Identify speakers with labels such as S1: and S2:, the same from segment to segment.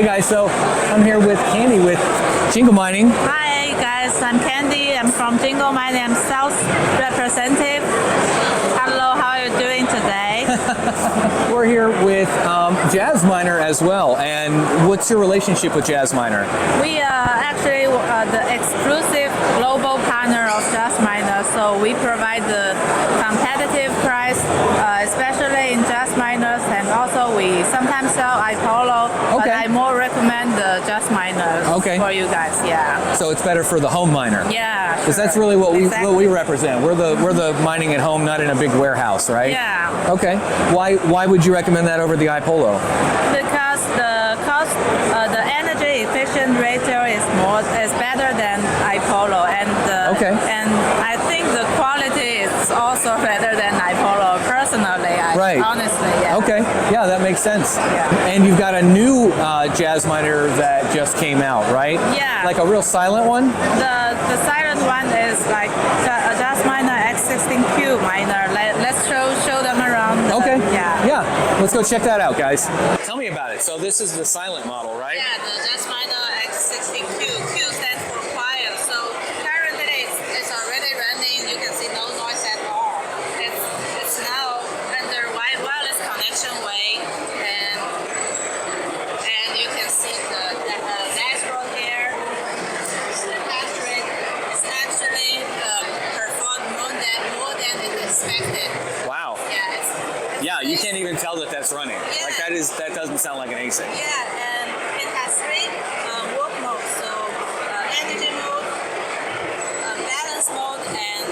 S1: Hey guys, so I'm here with Candy with Jingle Mining.
S2: Hi guys, I'm Candy. I'm from Jingle Mining. I'm sales representative. Hello, how are you doing today?
S1: We're here with Jasminer as well. And what's your relationship with Jasminer?
S2: We are actually the exclusive global partner of Jasminer, so we provide the competitive price, especially in Jasminers, and also we sometimes sell iPolo, but I more recommend the Jasminers for you guys. Yeah.
S1: So it's better for the home miner.
S2: Yeah.
S1: Because that's really what we represent. We're the mining at home, not in a big warehouse, right?
S2: Yeah.
S1: Okay. Why would you recommend that over the iPolo?
S2: Because the cost, the energy efficient ratio is better than iPolo, and I think the quality is also better than iPolo. Personally, honestly, yeah.
S1: Okay. Yeah, that makes sense.
S2: Yeah.
S1: And you've got a new Jasminer that just came out, right?
S2: Yeah.
S1: Like a real silent one?
S2: The silent one is like a Jasminer X16Q miner. Let's show them around.
S1: Okay.
S2: Yeah.
S1: Let's go check that out, guys. Tell me about it. So this is the silent model, right?
S2: Yeah, the Jasminer X16Q. Q stands for quiet. So currently it's already running. You can see no noise at all. It's now under wireless connection way, and you can see the dashboard here. The hash rate is actually performed more than expected.
S1: Wow.
S2: Yeah,
S1: you can't even tell that that's running.
S2: Yeah.
S1: Like that doesn't sound like an ASIC.
S2: Yeah, and it has three work modes. So energy mode, balance mode, and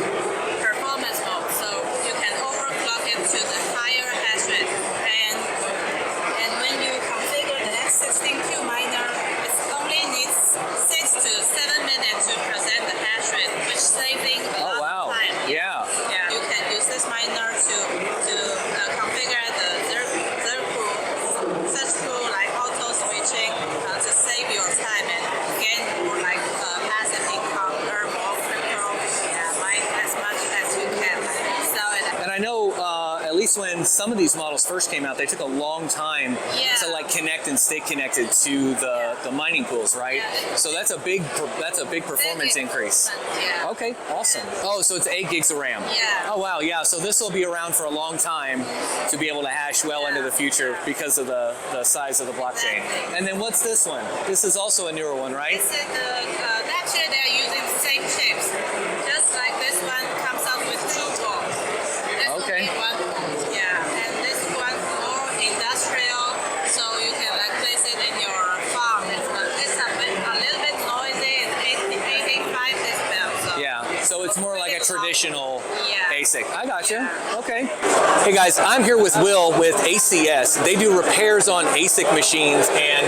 S2: performance mode. So you can overclock it to the higher hash rate. And when you configure the X16Q miner, it only needs 6 to 7 minutes to present the hash rate, which saving a lot of time.
S1: Yeah.
S2: You can use this miner to configure the third pool, such pool like auto switching to save your time and gain more like passive income, earn more crypto, mine as much as you can, sell it.
S1: And I know at least when some of these models first came out, they took a long time to like connect and stay connected to the mining pools, right?
S2: Yeah.
S1: So that's a big performance increase.
S2: Yeah.
S1: Okay, awesome. Oh, so it's 8 gigs of RAM.
S2: Yeah.
S1: Oh wow, yeah. So this will be around for a long time to be able to hash well into the future because of the size of the blockchain.
S2: Exactly.
S1: And then what's this one? This is also a newer one, right?
S2: This is actually they're using the same chips. Just like this one comes out with 2 balls. This will be 1 ball. Yeah. And this one more industrial, so you can like place it in your farm. It's a little bit noisy. It's 85 decibels.
S1: So it's more like a traditional ASIC. I gotcha.
S2: Yeah.
S1: Okay. Hey guys, I'm here with Will with ACS. They do repairs on ASIC machines, and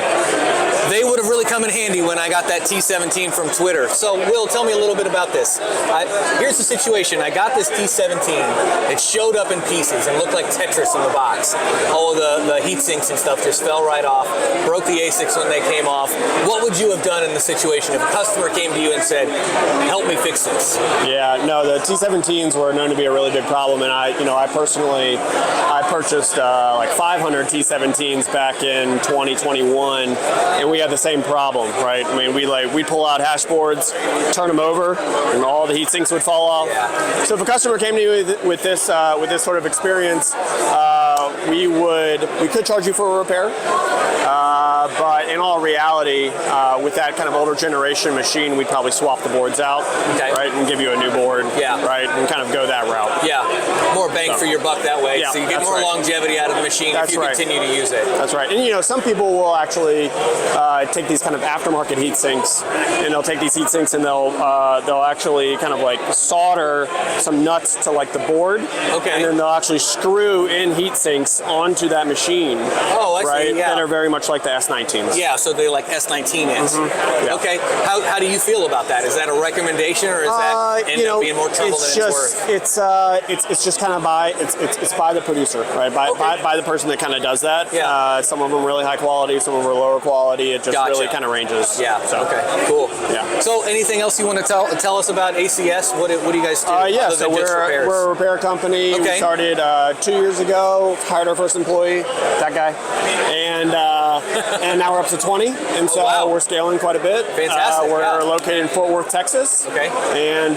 S1: they would have really come in handy when I got that T17 from Twitter. So Will, tell me a little bit about this. Here's the situation. I got this T17. It showed up in pieces and looked like Tetris in the box. All the heat sinks and stuff just fell right off. Broke the ASICs when they came off. What would you have done in the situation if a customer came to you and said, help me fix this?
S3: Yeah, no, the T17s were known to be a really big problem, and I personally purchased like 500 T17s back in 2021, and we had the same problem, right? I mean, we'd pull out hash boards, turn them over, and all the heat sinks would fall off.
S1: Yeah.
S3: So if a customer came to you with this sort of experience, we could charge you for a repair. But in all reality, with that kind of older generation machine, we'd probably swap the boards out, right, and give you a new board, right, and kind of go that route.
S1: Yeah, more bang for your buck that way.
S3: Yeah,
S1: so you get more longevity out of the machine if you continue to use it.
S3: That's right. And some people will actually take these kind of aftermarket heat sinks, and they'll take these heat sinks and they'll actually kind of like solder some nuts to like the board, and then they'll actually screw in heat sinks onto that machine.
S1: Oh, I see. Yeah.
S3: That are very much like the S19s.
S1: Yeah, so they like S19 is.
S3: Yeah.
S1: Okay. How do you feel about that? Is that a recommendation, or is that end up being more trouble than it's worth?
S3: It's just kind of it's by the producer, right? By the person that kind of does that.
S1: Yeah.
S3: Some of them really high quality, some of them are lower quality. It just really kind of ranges.
S1: Yeah.
S3: So.
S1: Okay. Cool.
S3: Yeah.
S1: So anything else you want to tell us about ACS? What do you guys do?
S3: Yeah. So we're a repair company.
S1: Okay.
S3: We started 2 years ago. Hired our first employee, that guy, and and now we're up to 20, and so
S1: wow.
S3: we're scaling quite a bit.
S1: Fantastic.
S3: We're located in Fort Worth, Texas.
S1: Okay.
S3: And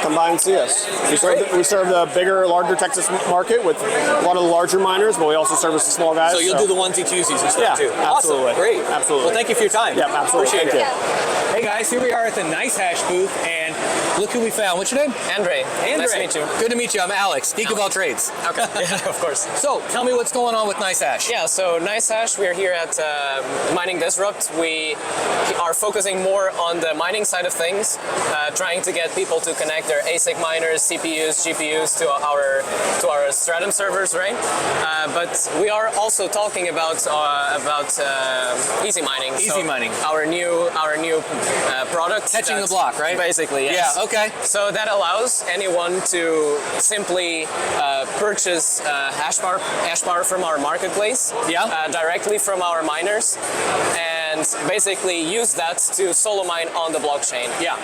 S3: come by and see us. We serve the bigger, larger Texas market with a lot of the larger miners, but we also service the small guys.
S1: So you'll do the onesie-twosies and stuff too.
S3: Absolutely.
S1: Awesome. Great.
S3: Absolutely.
S1: Well, thank you for your time.
S3: Yeah, absolutely.
S1: Appreciate
S3: Thank
S1: it. Hey guys, here we are at the Nicehash booth, and look who we found. What's your name?
S4: Andre. Nice to meet you.
S1: Good to meet you. I'm Alex, Geek of all trades.
S4: Okay. Yeah, of course.
S1: So, tell me what's going on with Nicehash.
S4: Yeah, so Nicehash, we're here at Mining Disrupt. We are focusing more on the mining side of things, trying to get people to connect their ASIC miners, CPUs, GPUs to our Stratum servers, right? But we are also talking about easy mining.
S1: Easy mining.
S4: Our new product.
S1: Catching the block, right?
S4: Basically, yes.
S1: Yeah, okay.
S4: So that allows anyone to simply purchase hash power from our marketplace, directly from our miners, and basically use that to solo mine on the blockchain.
S1: Yeah.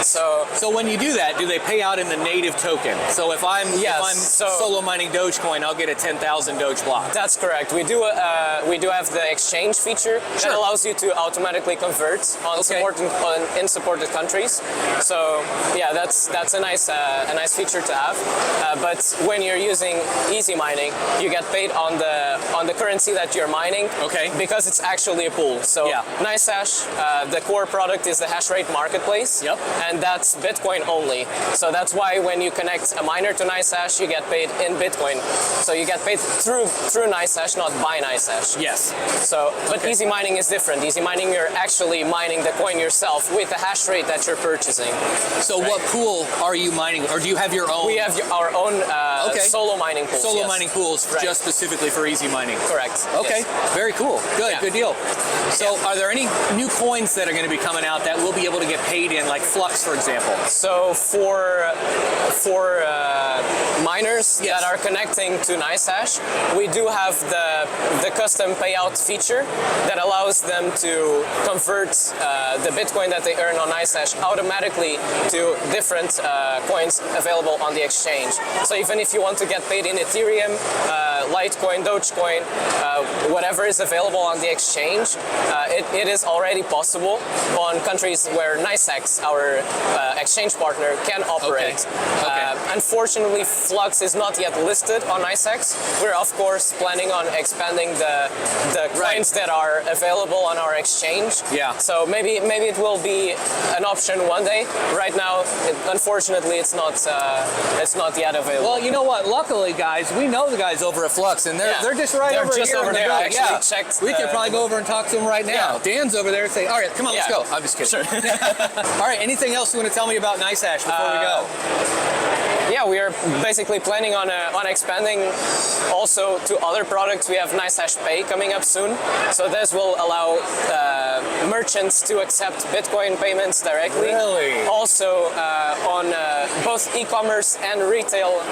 S4: So
S1: when you do that, do they pay out in the native token? So if I'm solo mining Dogecoin, I'll get a 10,000 Doge block.
S4: That's correct. We do have the exchange feature that allows you to automatically convert on in supported countries. So yeah, that's a nice feature to have. But when you're using easy mining, you get paid on the currency that you're mining.
S1: Okay.
S4: Because it's actually a pool. So Nicehash, the core product is the hash rate marketplace.
S1: Yep.
S4: And that's Bitcoin only. So that's why when you connect a miner to Nicehash, you get paid in Bitcoin. So you get paid through Nicehash, not by Nicehash.
S1: Yes.
S4: So, but easy mining is different. Easy mining, you're actually mining the coin yourself with the hash rate that you're purchasing.
S1: So what pool are you mining, or do you have your own?
S4: We have our own solo mining pools.
S1: Solo mining pools just specifically for easy mining.
S4: Correct.
S1: Okay.
S4: Yes.
S1: Very cool. Good. Good deal. So are there any new coins that are going to be coming out that we'll be able to get paid in, like Flux, for example?
S4: So for miners that are connecting to Nicehash, we do have the custom payout feature that allows them to convert the Bitcoin that they earn on Nicehash automatically to different coins available on the exchange. So even if you want to get paid in Ethereum, Litecoin, Dogecoin, whatever is available on the exchange, it is already possible on countries where Nicehash, our exchange partner, can operate. Unfortunately, Flux is not yet listed on Nicehash. We're of course planning on expanding the coins that are available on our exchange.
S1: Yeah.
S4: So maybe it will be an option one day. Right now, unfortunately, it's not yet available.
S1: Well, you know what? Luckily, guys, we know the guys over at Flux, and they're just right over here.
S4: Over there. I actually checked.
S1: We can probably go over and talk to them right now.
S4: Yeah.
S1: Dan's over there. Say, all right, come on, let's go. I'm just kidding.
S4: Sure.
S1: All right. Anything else you want to tell me about Nicehash before we go?
S4: Yeah, we are basically planning on expanding also to other products. We have Nicehash Pay coming up soon, so this will allow merchants to accept Bitcoin payments directly.
S1: Really?
S4: Also on both e-commerce and retail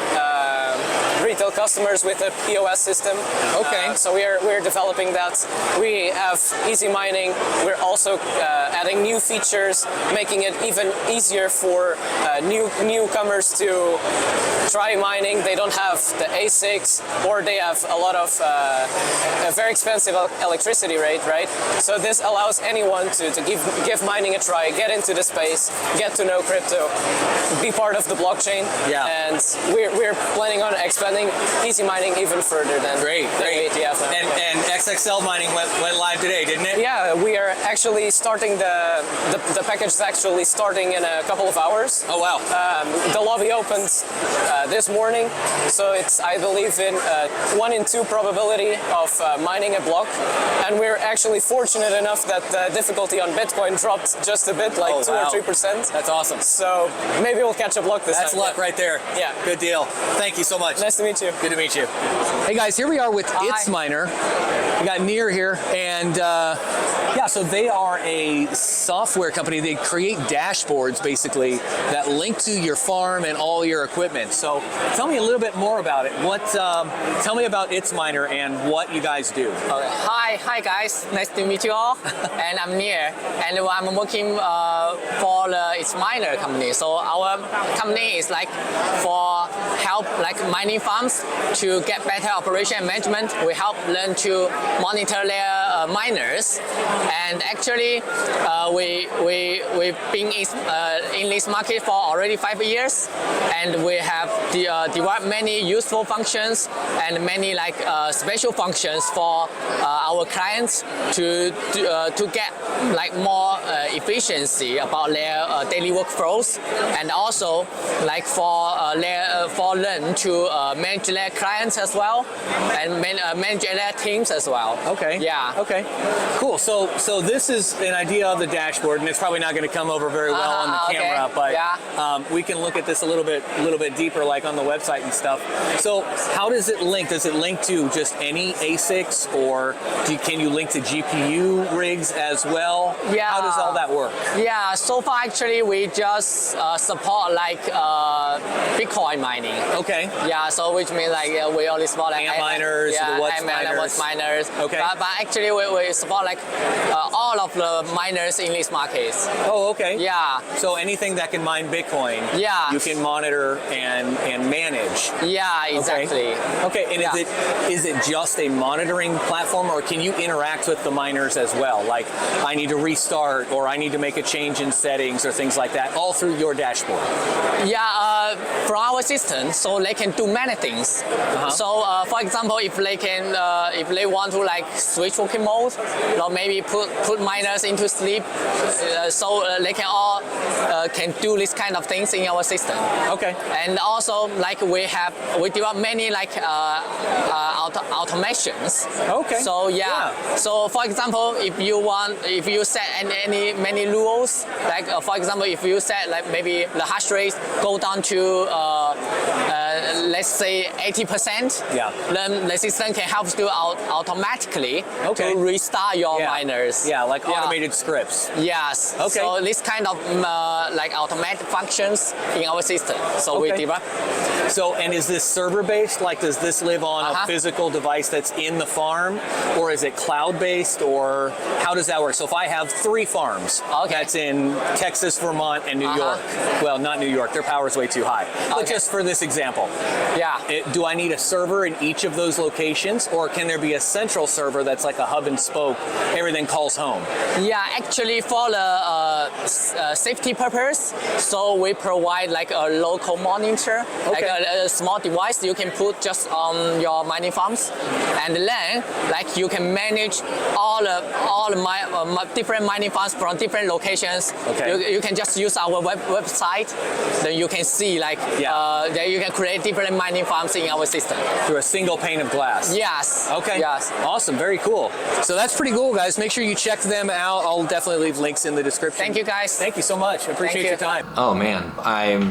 S4: customers with a POS system.
S1: Okay.
S4: So we're developing that. We have easy mining. We're also adding new features, making it even easier for newcomers to try mining. They don't have the ASICs, or they have a lot of a very expensive electricity rate, right? So this allows anyone to give mining a try, get into the space, get to know crypto, be part of the blockchain.
S1: Yeah.
S4: And we're planning on expanding easy mining even further than
S1: Great.
S4: ETF now.
S1: And XXL mining went live today, didn't it?
S4: Yeah, we are actually starting the package is actually starting in a couple of hours.
S1: Oh wow.
S4: The lobby opened this morning, so it's, I believe, in 1 in 2 probability of mining a block, and we're actually fortunate enough that the difficulty on Bitcoin dropped just a bit, like 2 or 3%.
S1: That's awesome.
S4: So maybe we'll catch a block this time.
S1: That's luck right there.
S4: Yeah.
S1: Good deal. Thank you so much.
S4: Nice to meet you.
S1: Good to meet you. Hey guys, here we are with ItsMiner. We got Near here, and so they are a software company. They create dashboards basically that link to your farm and all your equipment. So tell me a little bit more about it. Tell me about ItsMiner and what you guys do.
S5: Okay. Hi guys, nice to meet you all. And I'm Near, and I'm working for the ItsMiner company. So our company is like for help like mining farms to get better operation and management. We help them to monitor their miners, and actually we've been in this market for already 5 years, and we have developed many useful functions and many like special functions for our clients to get like more efficiency about their daily workflows, and also like for them to manage their clients as well, and manage their teams as well.
S1: Okay.
S5: Yeah.
S1: Okay. Cool. So this is an idea of the dashboard, and it's probably not going to come over very well on the camera,
S5: okay.
S1: but
S5: Yeah.
S1: we can look at this a little bit deeper, like on the website and stuff. So how does it link? Does it link to just any ASICs, or can you link to GPU rigs as well?
S5: Yeah.
S1: How does all that work?
S5: Yeah, so far actually we just support like Bitcoin mining.
S1: Okay.
S5: Yeah, so which means like we only support like
S1: Ant miners, the what's miners.
S5: miners.
S1: Okay.
S5: But actually we support like all of the miners in these markets.
S1: Oh, okay.
S5: Yeah.
S1: So anything that can mine Bitcoin,
S5: Yeah.
S1: you can monitor and manage.
S5: Yeah, exactly.
S1: Okay, and is it just a monitoring platform, or can you interact with the miners as well? Like, I need to restart, or I need to make a change in settings, or things like that, all through your dashboard?
S5: Yeah, from our system, so they can do many things. So, for example, if they want to like switch working mode, or maybe put miners into sleep, so they can all can do this kind of things in our system.
S1: Okay.
S5: And also, like we develop many like automations.
S1: Okay.
S5: So yeah. So for example, if you set many rules, like for example, if you set like maybe the hash rate go down to let's say 80%,
S1: Yeah.
S5: then the system can help you out automatically to restart your miners.
S1: Yeah, like automated scripts.
S5: Yes.
S1: Okay.
S5: So this kind of like automatic functions in our system. So we develop.
S1: So, and is this server-based? Like, does this live on a physical device that's in the farm, or is it cloud-based, or how does that work? So if I have 3 farms, that's in Texas, Vermont, and New York. Well, not New York, their power's way too high. But just for this example, do I need a server in each of those locations, or can there be a central server that's like a hub and spoke, everything calls home?
S5: Yeah, actually for the safety purpose, so we provide like a local monitor, like a small device you can put just on your mining farms, and then like you can manage all the different mining farms from different locations. You can just use our website, then you can see like then you can create different mining farms in our system
S1: through a single pane of glass.
S5: Yes.
S1: Okay.
S5: Yes.
S1: Awesome. Very cool. So that's pretty cool, guys. Make sure you check them out. I'll definitely leave links in the description.
S5: Thank you, guys.
S1: Thank you so much. I appreciate your time.
S6: Oh man, I'm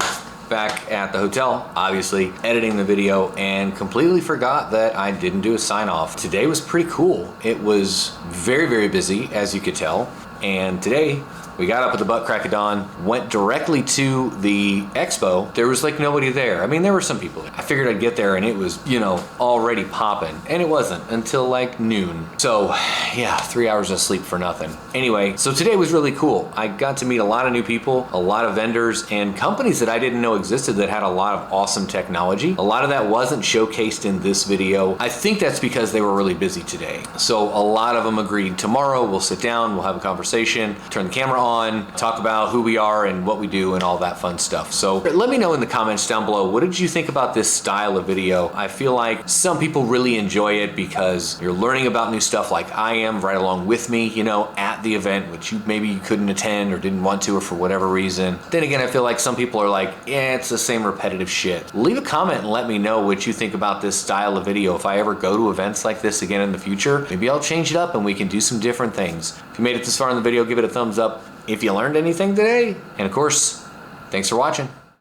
S6: back at the hotel, obviously editing the video, and completely forgot that I didn't do a sign off. Today was pretty cool. It was very, very busy, as you could tell, and today we got up at the butt crack of dawn, went directly to the expo. There was like nobody there. I mean, there were some people there. I figured I'd get there and it was, you know, already popping. And it wasn't until like noon. So yeah, 3 hours of sleep for nothing. Anyway, so today was really cool. I got to meet a lot of new people, a lot of vendors, and companies that I didn't know existed that had a lot of awesome technology. A lot of that wasn't showcased in this video. I think that's because they were really busy today. So a lot of them agreed tomorrow we'll sit down, we'll have a conversation, turn the camera on, talk about who we are and what we do and all that fun stuff. So let me know in the comments down below, what did you think about this style of video? I feel like some people really enjoy it because you're learning about new stuff like I am right along with me, you know, at the event, which maybe you couldn't attend or didn't want to or for whatever reason. Then again, I feel like some people are like, yeah, it's the same repetitive shit. Leave a comment and let me know what you think about this style of video. If I ever go to events like this again in the future, maybe I'll change it up and we can do some different things. If you made it this far in the video, give it a thumbs up if you learned anything today. And of course, thanks for watching.